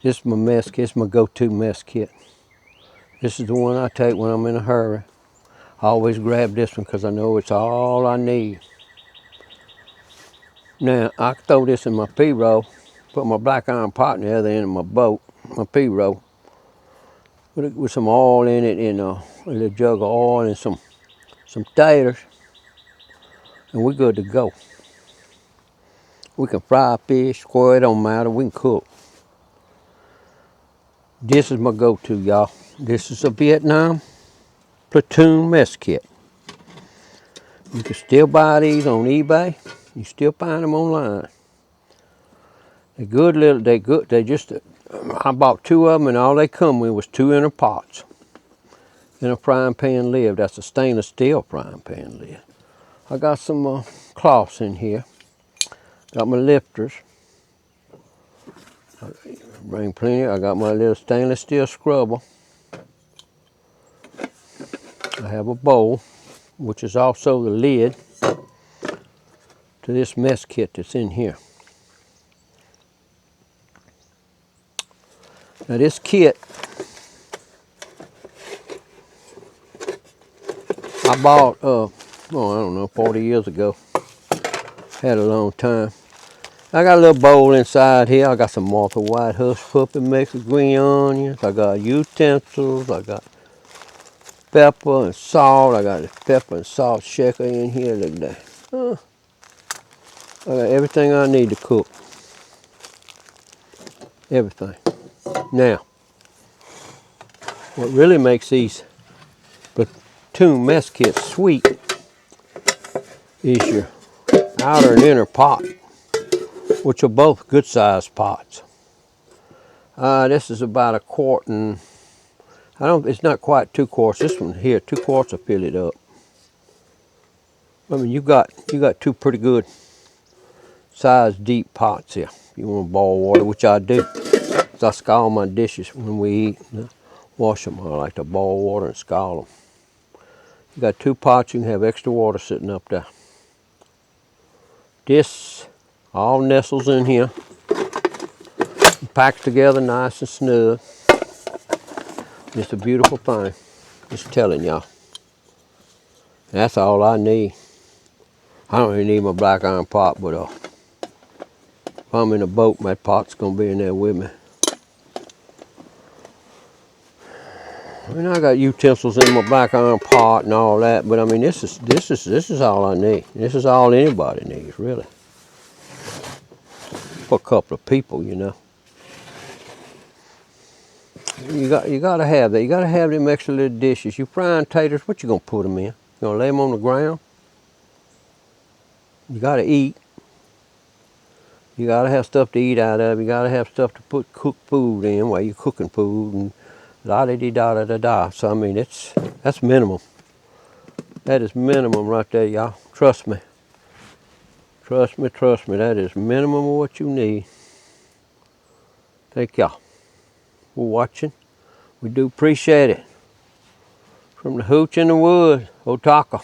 This is my mess kit. This is my go-to mess kit. This is the one I take when I'm in a hurry. I always grab this one because I know it's all I need. Now, I can throw this in my P-roll, put my black iron pot in the other end of my boat, my P-roll, with some oil in it and a little jug of oil and some taters, and we're good to go. We can fry fish, square, it don't matter, we can cook. This is my go-to, y'all. This is a Vietnam platoon mess kit. You can still buy these on eBay. You still find them online. They're good little, they good, they just, I bought 2 of them and all they come with was 2 inner pots in a frying pan lid. That's a stainless steel frying pan lid. I got some cloths in here. Got my lifters. Bring plenty. I got my little stainless steel scrubber. I have a bowl, which is also the lid to this mess kit that's in here. Now this kit, I bought, I don't know, 40 years ago. Had a long time. I got a little bowl inside here. I got some Martha White hush puppy mixed with green onions. I got utensils. I got pepper and salt. I got a pepper and salt shaker in here. Look at that. I got everything I need to cook. Everything. Now, what really makes these platoon mess kits sweet is your outer and inner pot, which are both good sized pots. This is about 1 quart and it's not quite 2 quarts. This one here, 2 quarts will fill it up. I mean, you got 2 pretty good sized deep pots here. If you want to boil water, which I do. So I scald my dishes when we eat. Wash them. I like to boil water and scald them. You got 2 pots, you can have extra water sitting up there. This all nestles in here. Packed together nice and snug. It's a beautiful thing. Just telling y'all. That's all I need. I don't even need my black iron pot, but if I'm in a boat, my pot's gonna be in there with me. I mean, I got utensils in my black iron pot and all that, but I mean, this is all I need. This is all anybody needs, really. For a couple of people, you know. You gotta have that. You gotta have them extra little dishes. You frying taters, what you gonna put them in? You gonna lay them on the ground? You gotta eat. You gotta have stuff to eat out of. You gotta have stuff to cook food in while you're cooking food and la-di-di-da-da-da-da. So I mean, that's minimum. That is minimum right there, y'all. Trust me. Trust me, trust me. That is minimum of what you need. Thank y'all for watching. We do appreciate it. From the hooch in the woods, Otaka.